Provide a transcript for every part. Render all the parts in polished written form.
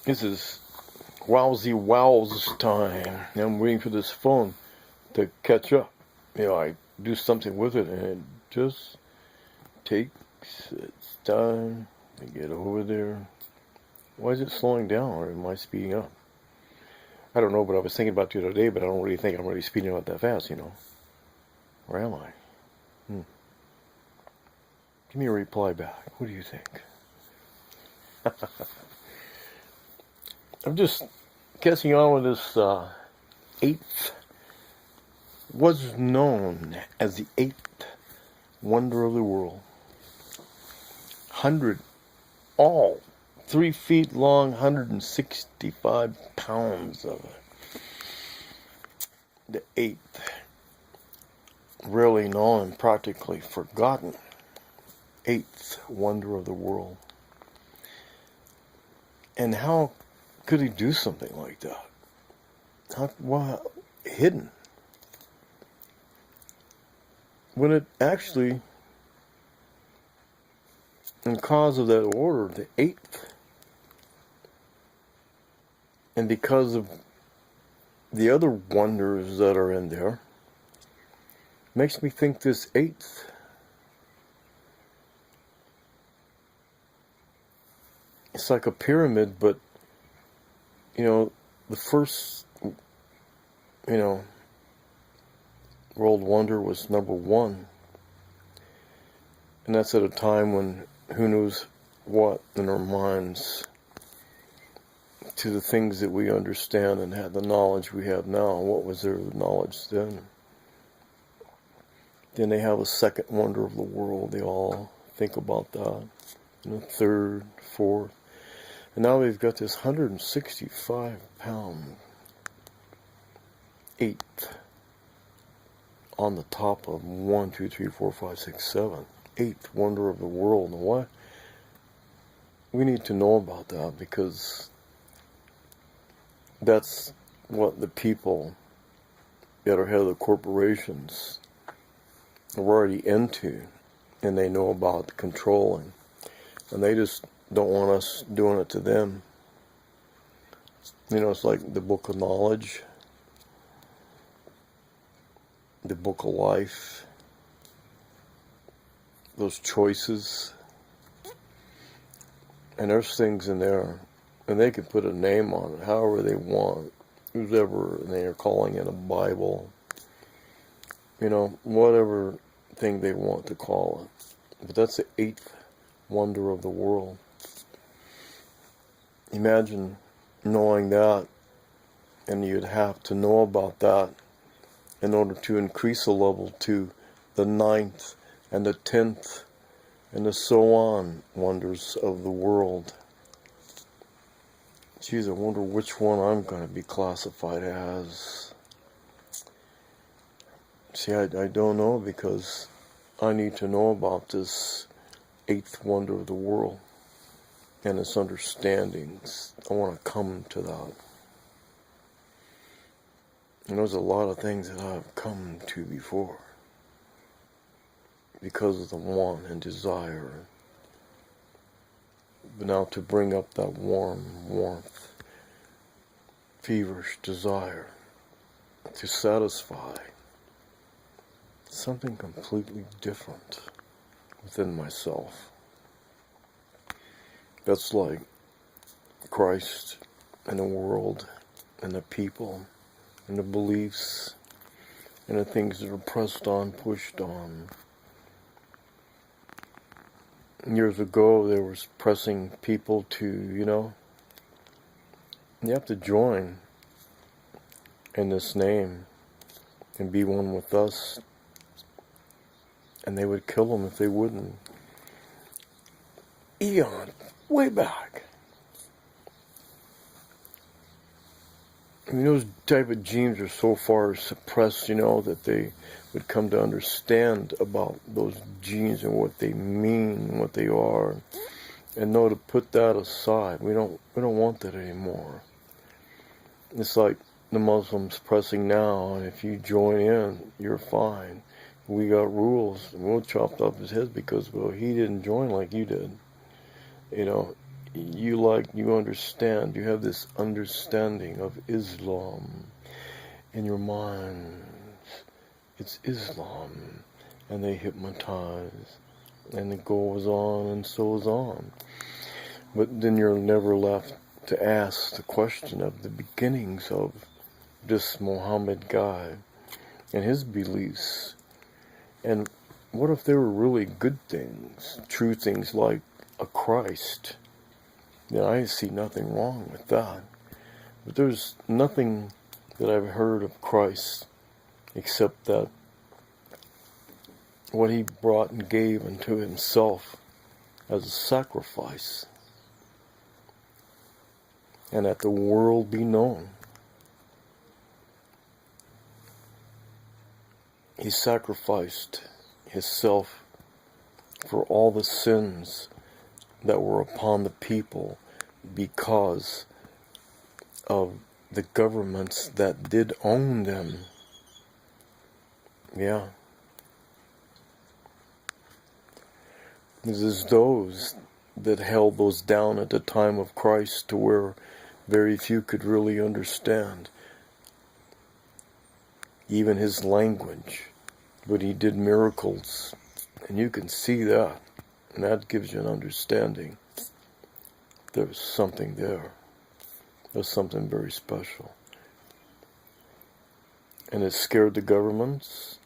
This is wowsy wows time. I'm waiting for this phone to catch up. I do something with it and it just takes its time to get over there. Why is it slowing down or am I speeding up? I don't know, but I was thinking about it the other day, but I don't really think I'm really speeding up that fast, Or am I? Give me a reply back. What do you think? I'm just catching on with this eighth, was known as the eighth wonder of the world. 100, all 3 feet long, 165 pounds of it. The eighth, rarely known, practically forgotten, eighth wonder of the world. And how could he do something like that? Hidden. When it actually, in cause of that order, the eighth, and because of the other wonders that are in there, makes me think this eighth it's like a pyramid, but the first world wonder was number one, and that's at a time when who knows what in our minds to the things that we understand and have the knowledge we have now. What was their knowledge then? Then they have a second wonder of the world. They all think about that. And a third, fourth. And now they've got this 165-pound eighth on the top of 1, 2, 3, 4, 5, 6, 7. Eighth wonder of the world. And why? We need to know about that because that's what the people that are head of the corporations are already into, and they know about controlling, and they just don't want us doing it to them. It's like the book of knowledge, the book of life, those choices, and there's things in there, and they can put a name on it however they want, whoever they are calling it a Bible, whatever thing they want to call it. But that's the eighth wonder of the world. Imagine knowing that, and you'd have to know about that in order to increase the level to the 9th and the 10th and the so on wonders of the world. Geez, I wonder which one I'm going to be classified as. See, I don't know because I need to know about this eighth wonder of the world and its understandings. I want to come to that. And there's a lot of things that I've come to before because of the want and desire. But now to bring up that warmth, feverish desire to satisfy something completely different within myself. That's like Christ and the world and the people and the beliefs and the things that are pressed on, pushed on. Years ago, there was pressing people to, you have to join in this name and be one with us. And they would kill them if they wouldn't. Eon, way back. Those type of genes are so far suppressed, that they would come to understand about those genes and what they mean, and what they are, and know to put that aside. We don't want that anymore. It's like the Muslims pressing now, and if you join in, you're fine. We got rules, and we'll chop off his head because, he didn't join like you did. you understand, you have this understanding of Islam in your mind. It's Islam, and they hypnotize, and it goes on and so on. But then you're never left to ask the question of the beginnings of this Muhammad guy and his beliefs. And what if they were really good things, true things like a Christ? Then I see nothing wrong with that. But there's nothing that I've heard of Christ except that what he brought and gave unto himself as a sacrifice, and that the world be known. He sacrificed himself for all the sins that were upon the people because of the governments that did own them. Yeah. This is those that held those down at the time of Christ to where very few could really understand even his language. But he did miracles, and you can see that, and that gives you an understanding. There's something there. There's something very special. And it scared the governments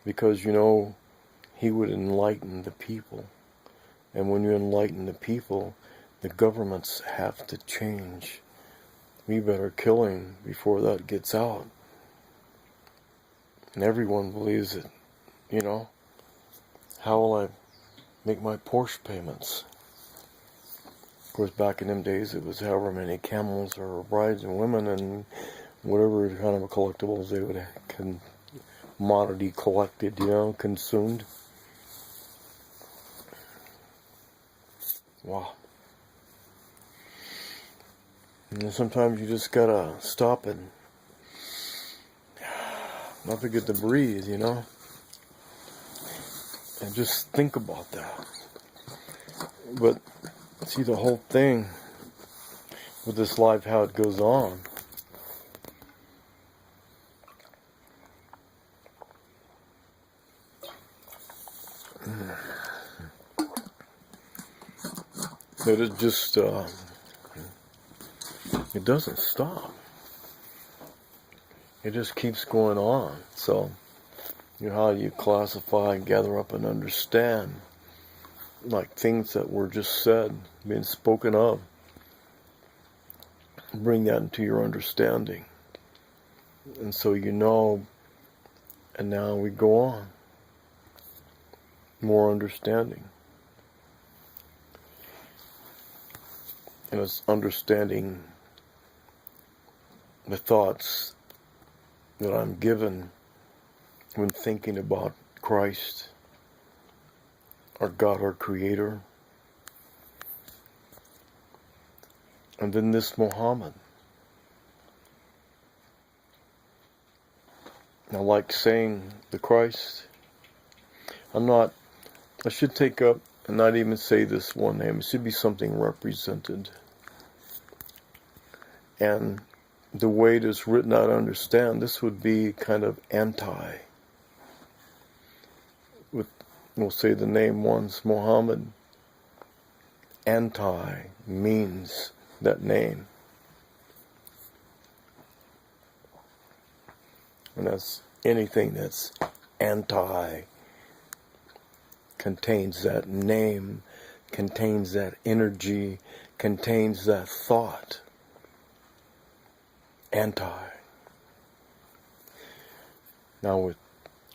because, he would enlighten the people. And when you enlighten the people, the governments have to change. We better kill him before that gets out. And everyone believes it, How will I make my Porsche payments? Of course, back in them days, it was however many camels or brides and women and whatever kind of collectibles they would have commodity collected, consumed. Wow. And sometimes you just gotta stop and not forget to breathe, and just think about that. But see, the whole thing with this life, how it goes on, that it just it doesn't stop. It just keeps going on. So, how you classify and gather up and understand, like things that were just said, being spoken of, bring that into your understanding. And so and now we go on. More understanding. And it's understanding the thoughts that I'm given when thinking about Christ, our God, our Creator, and then this Muhammad. Now, like saying the Christ, I should take up and not even say this one name. It should be something represented. And the way it is written out, understand, this would be kind of anti. We'll say the name once, Muhammad. Anti means that name. And that's anything that's anti, contains that name, contains that energy, contains that thought. Anti. Now with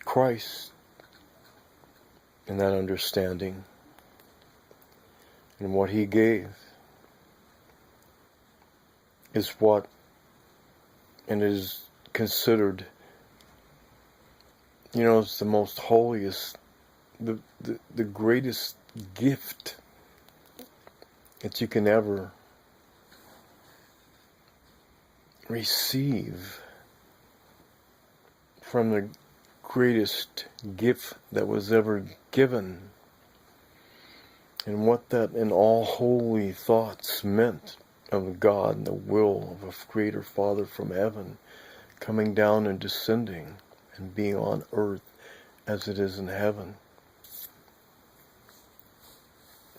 Christ and that understanding and what he gave is what, and it is considered, it's the most holiest, the greatest gift that you can ever receive from the greatest gift that was ever given. and what that in all holy thoughts meant of God and the will of a greater Father from heaven coming down and descending and being on earth as it is in heaven.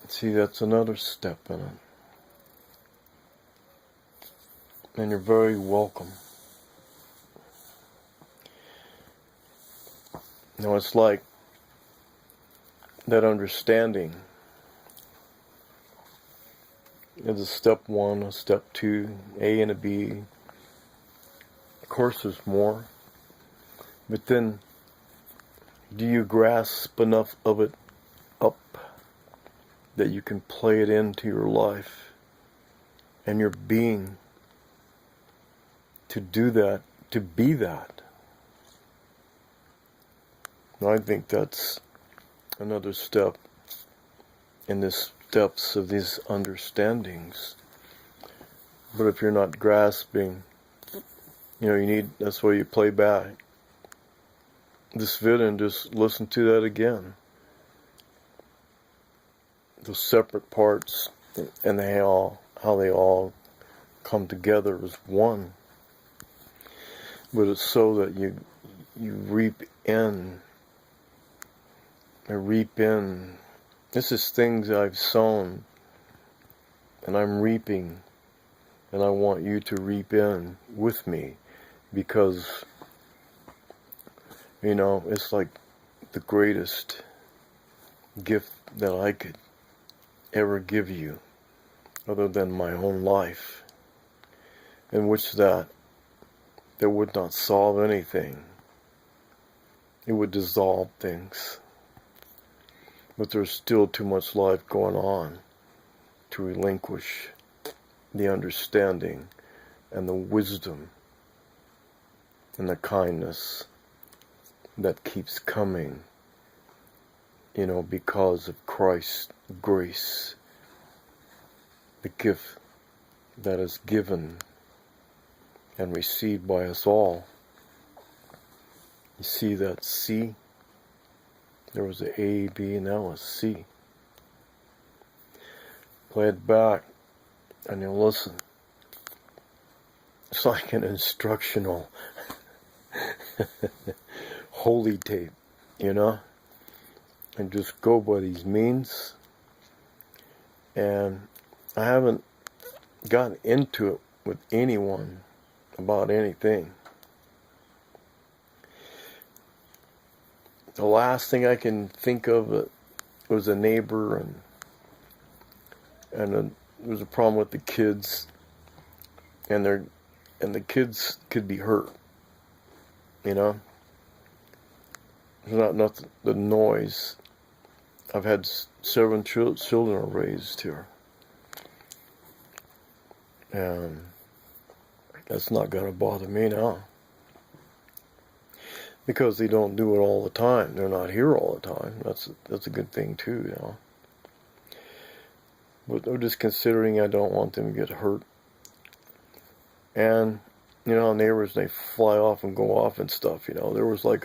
See, that's another step in it. And you're very welcome. Now it's like that understanding is a step 1, a step 2, A and a B. Of course there's more. But then, do you grasp enough of it up that you can play it into your life and your being to do that, to be that? I think that's another step in the steps of these understandings. But if you're not grasping, that's why you play back this video and just listen to that again. The separate parts and how they all come together as one. But it's so that you reap in. This is things I've sown and I'm reaping, and I want you to reap in with me, because it's like the greatest gift that I could ever give you, other than my own life, in which that would not solve anything. It would dissolve things. But there's still too much life going on to relinquish the understanding and the wisdom and the kindness that keeps coming, because of Christ's grace, the gift that is given and received by us all. You see that C? There was an A, B, and now a C. Play it back and you'll listen. It's like an instructional holy tape, and just go by these means. And I haven't gotten into it with anyone about anything. The last thing I can think of was a neighbor, and there was a problem with the kids, and the kids could be hurt. It's not nothing. The noise. I've had 7 children raised here, and that's not gonna bother me now. Because they don't do it all the time. They're not here all the time. That's a good thing too, But I'm just considering I don't want them to get hurt. And, neighbors, they fly off and go off and stuff, There was like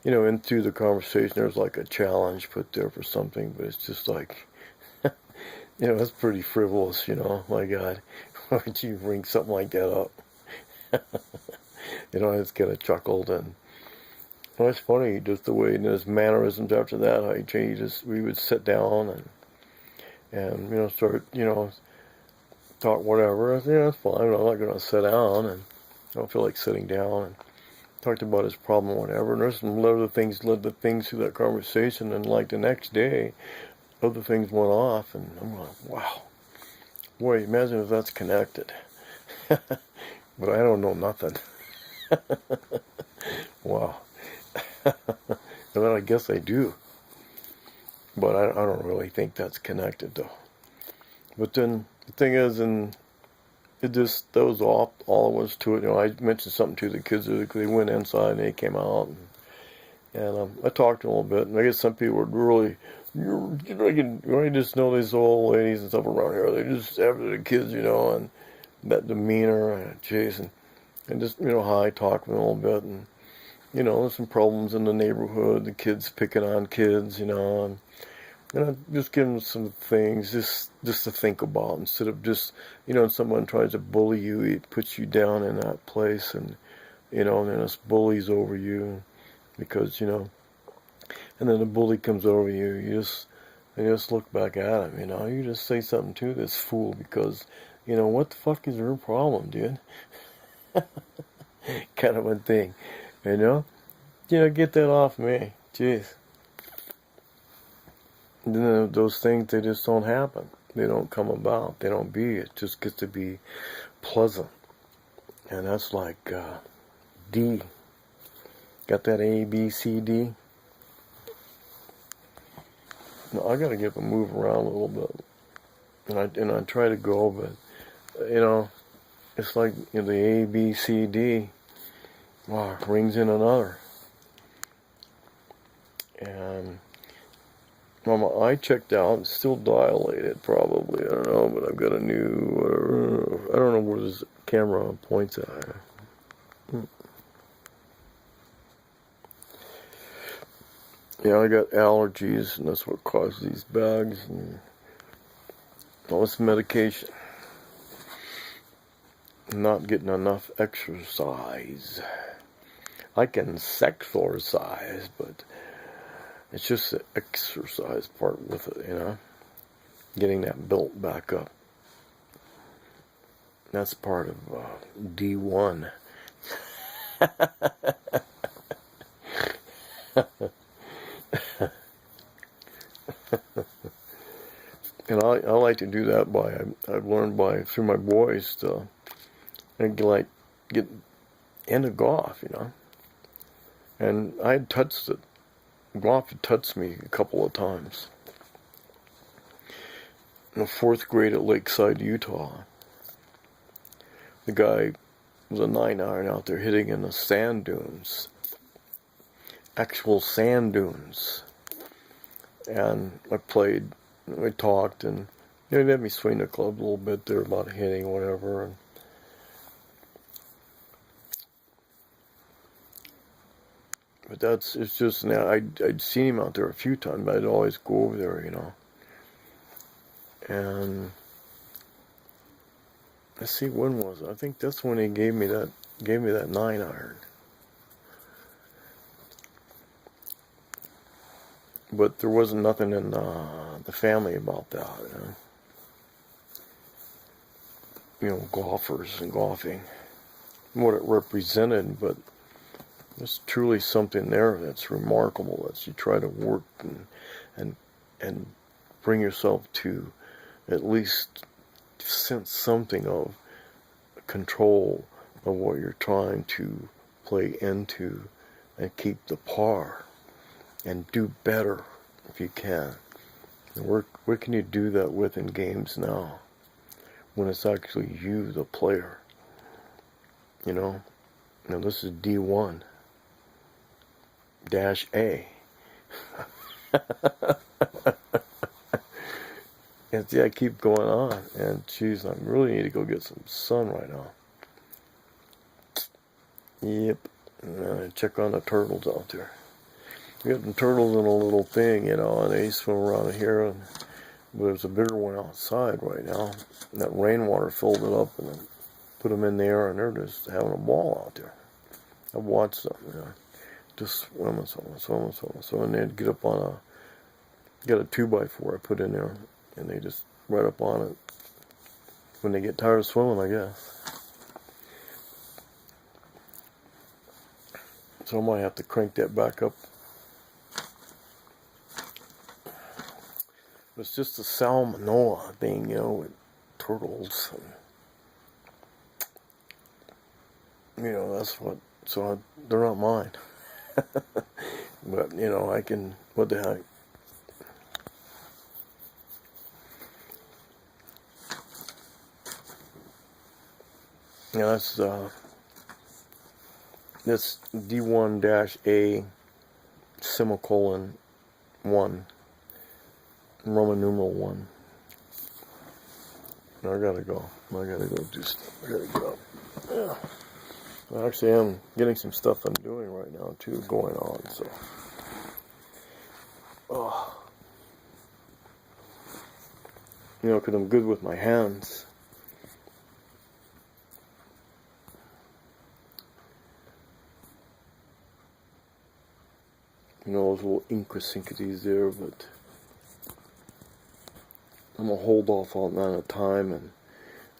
into the conversation, there was like a challenge put there for something, but it's just like, it's pretty frivolous, My God, why would you bring something like that up? I just kind of chuckled, and it's funny, just the way, his mannerisms after that, how he changed. We would sit down and start, talk whatever. I said, it's fine, I'm not going to sit down, and I don't feel like sitting down, and talked about his problem or whatever. And there's some other things led to things through that conversation, and like the next day, other things went off, and I'm like, wow, boy, imagine if that's connected. But I don't know nothing. Wow. And then I guess I do. But I don't really think that's connected, though. But then the thing is, and that was all it was to it. I mentioned something to the kids. They went inside and they came out. And I talked to them a little bit. And I guess some people were really, I just know these old ladies and stuff around here. They just after the kids, and that demeanor, and Jason. And just, hi, talk with them a little bit. And, there's some problems in the neighborhood, the kids picking on kids, and And I just give them some things just to think about instead of just, when someone tries to bully you, it puts you down in that place, and, and then this bullies over you because, and then the bully comes over you, you just look back at him, you just say something to this fool because, what the fuck is your problem, dude? Kind of a thing, get that off me, jeez. And then those things, they just don't happen. They don't come about. They don't be. It just gets to be pleasant. And that's like D. Got that A.B.C.D.? No, I got to get to move around a little bit. And I try to go, but, it's like the A.B.C.D. Wow, rings in another. And well, my eye checked out. It's still dilated, probably. I don't know, but I've got a new, I don't know where this camera points at. Yeah, I got allergies, and that's what caused these bags, and all this medication. Not getting enough exercise. I can sexorcise, but it's just the exercise part with it, getting that built back up. That's part of D1. And I like to do that I've learned through my boys to get into golf, And I had touched it. Golf had touched me a couple of times. In the 4th grade at Lakeside, Utah, the guy was a 9-iron out there hitting in the sand dunes. Actual sand dunes. And I played, we talked, and they let me swing the club a little bit there about hitting, whatever. But it's just now, I'd seen him out there a few times, but I'd always go over there, And let's see, when was it? I think that's when he gave me that 9-iron. But there wasn't nothing in the family about that, golfers and golfing, what it represented, but there's truly something there that's remarkable that you try to work and bring yourself to at least sense something of control of what you're trying to play into and keep the par and do better if you can. And where can you do that with in games now when it's actually you, the player? Now this is D1 -A. And see, I keep going on, and geez, I really need to go get some sun right now. Yep, check on the turtles out there. We got some turtles in a little thing, and they swim around here, but there's a bigger one outside right now. And that rainwater filled it up, and then put them in the air, and they're just having a ball out there. I've watched them, just swimming, and they'd get up on got a 2x4 I put in there, and they just right up on it when they get tired of swimming, I guess. So I might have to crank that back up. It's just a salmonella thing, with turtles. And, that's what, so they're not mine. But, I can, what the heck. Yeah, that's D1-A semicolon 1, Roman numeral 1. I gotta go. I gotta go do stuff. I gotta get up. Yeah. Well, actually, I'm getting some stuff I'm doing right now, too, going on, so. Oh. because I'm good with my hands. Those little idiosyncrasies there, but I'm going to hold off on that at a time, and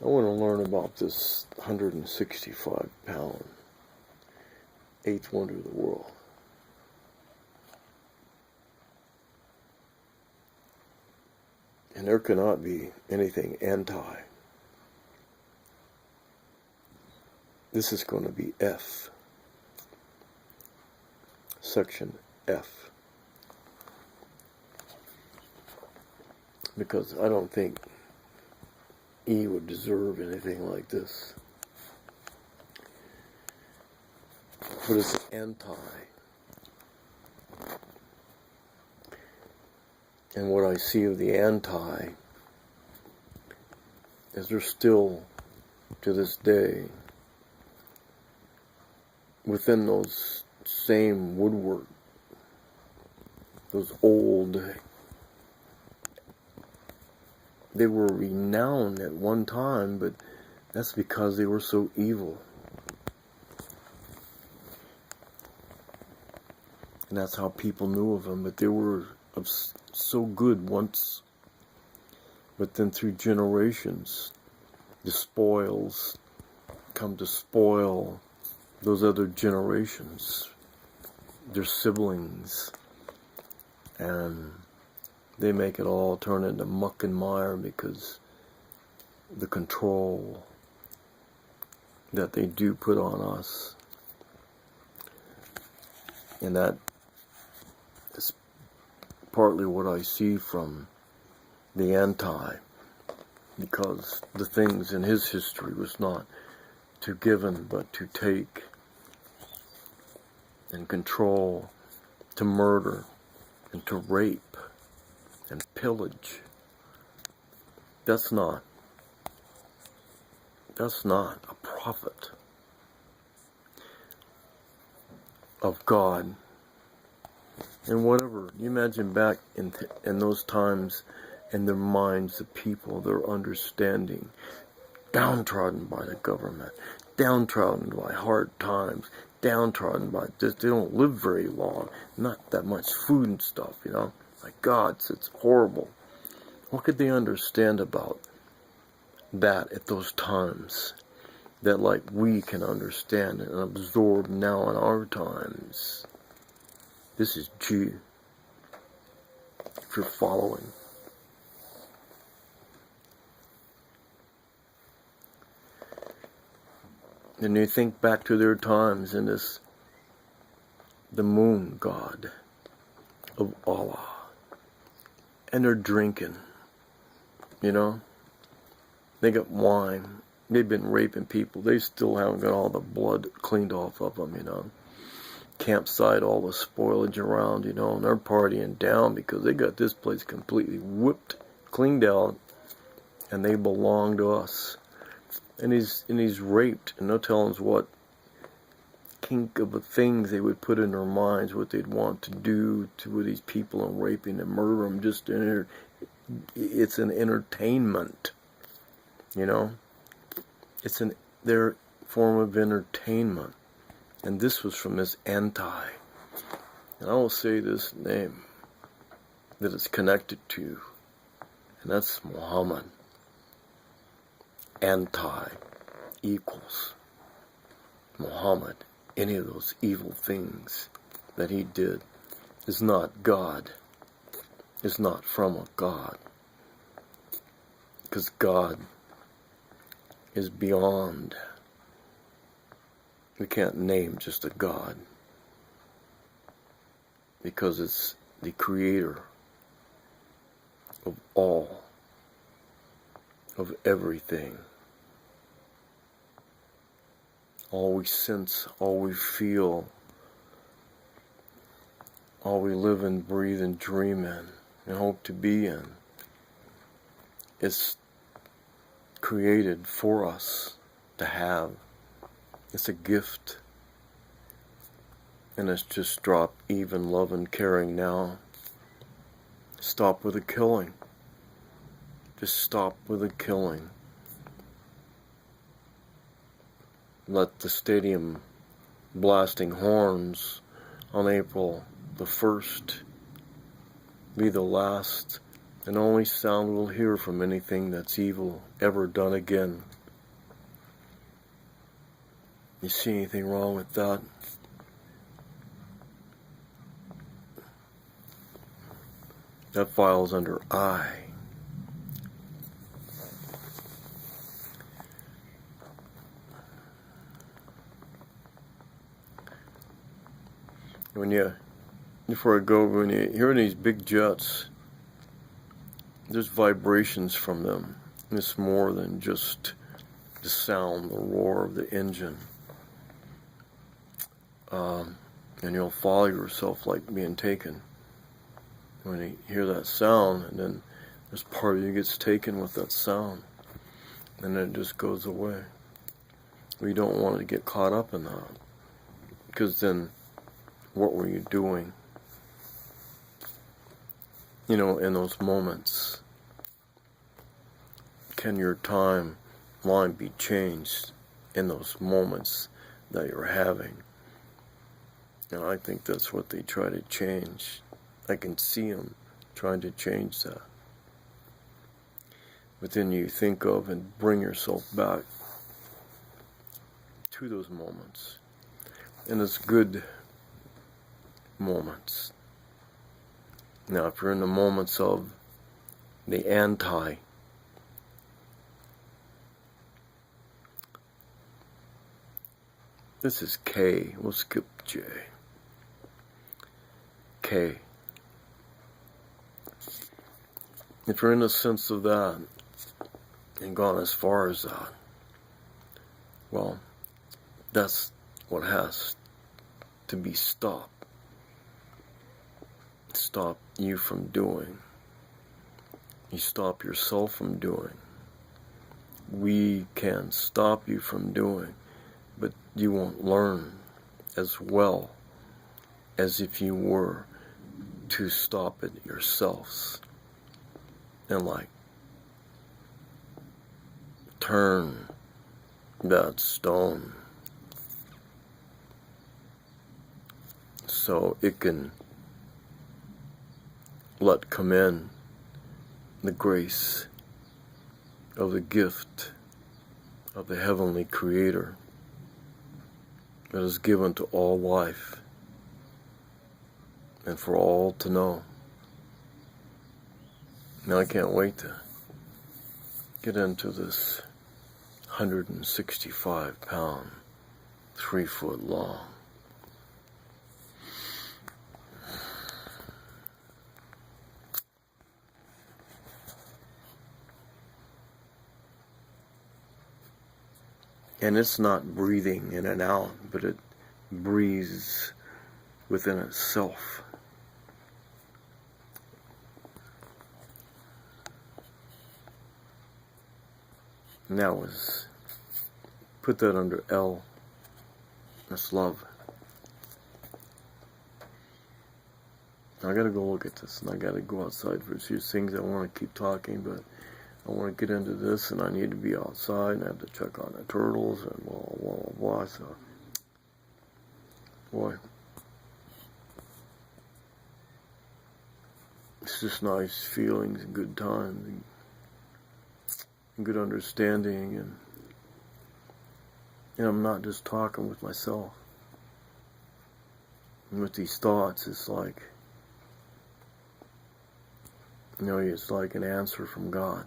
I want to learn about this 165-pound eighth wonder of the world. And there cannot be anything anti. This is going to be F. Section F. Because I don't think E would deserve anything like this. But it's anti. And what I see of the anti is they're still, to this day, within those same woodwork, those old, they were renowned at one time, but that's because they were so evil. And that's how people knew of them, but they were so good once, but then through generations, the spoils come to spoil those other generations, their siblings, and they make it all turn into muck and mire because the control that they do put on us. And that is partly what I see from the anti, because the things in his history was not to given but to take and control, to murder and to rape and pillage. That's not a prophet of God. And whatever, you imagine back in those times, in their minds, the people, their understanding, downtrodden by the government, downtrodden by hard times, downtrodden by this. They don't live very long, not that much food and stuff, My God, it's horrible. What could they understand about that at those times that like we can understand and absorb now in our times? This is G, if you're following. And you think back to their times in the moon god of Allah. And they're drinking, They got wine. They've been raping people. They still haven't got all the blood cleaned off of them, Campsite, all the spoilage around, and they're partying down because they got this place completely whipped, cleaned out, and they belong to us. And he's raped, and no telling us what kink of the things they would put in their minds, what they'd want to do to these people and raping and murder them. Just it's an entertainment, It's their form of entertainment. And this was from this anti. And I will say this name that it's connected to, and that's Muhammad. Anti equals Muhammad. Any of those evil things that he did is not God. Is not from a God. Because God is beyond. We can't name just a God. Because it's the creator of all. Of everything. All we sense, all we feel, all we live and breathe and dream in and hope to be in is created for us to have. It's a gift. And it's just drop even love and caring now. Stop with the killing. Just stop with the killing. Let the stadium blasting horns on April the 1st be the last and only sound we'll hear from anything that's evil ever done again. You see anything wrong with that? That file's under I. Before I go, when you hear these big jets, there's vibrations from them. It's more than just the sound, the roar of the engine. And you'll follow yourself like being taken when you hear that sound, and then this part of you gets taken with that sound, and then it just goes away. We don't want to get caught up in that, because then what were you doing? You know, in those moments, can your timeline be changed in those moments that you're having? And I think that's what they try to change. I can see them trying to change that. But then you think of and bring yourself back to those moments. And it's good moments. Now, if you're in the moments of the anti, this is K. We'll skip J. K. If you're in the sense of that and gone as far as that, well, that's what has to be stopped. Stop you from doing. You stop yourself from doing. We can stop you from doing, but you won't learn as well as if you were to stop it yourselves. And like, turn that stone so it can let come in the grace of the gift of the heavenly Creator that is given to all life and for all to know. Now I can't wait to get into this 165-pound, 3-foot long, and it's not breathing in and out, but it breathes within itself. And that was, put that under L. That's love. I gotta go look at this, and I gotta go outside for a few things. I want to keep talking, but I want to get into this, and I need to be outside, and I have to check on the turtles, and blah, blah, blah, blah. So, boy, it's just nice feelings and good times, and good understanding, and I'm not just talking with myself. And with these thoughts, it's like, you know, it's like an answer from God.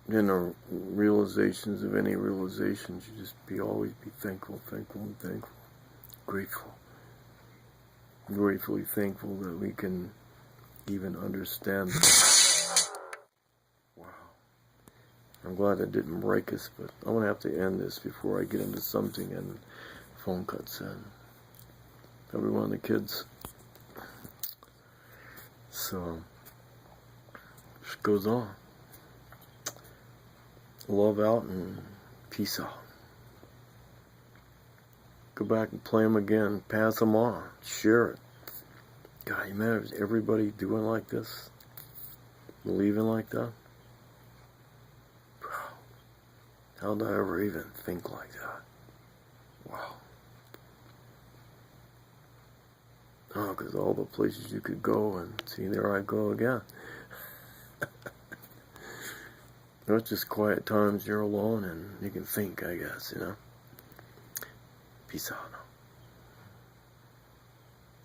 In the realizations of any realizations, you just always be thankful, grateful. Gratefully thankful that we can even understand that. Wow. I'm glad it didn't break us, but I'm going to have to end this before I get into something and the phone cuts in. Every one of the kids. So, just goes on. Love out and peace out. Go back and play them again. Pass them on. Share it. God, you imagine everybody doing like this? Believing like that? Bro, how did I ever even think like that? Wow. Oh, because all the places you could go, and see, there I go again. It's just quiet times, you're alone, and you can think, I guess, you know? Peace out now.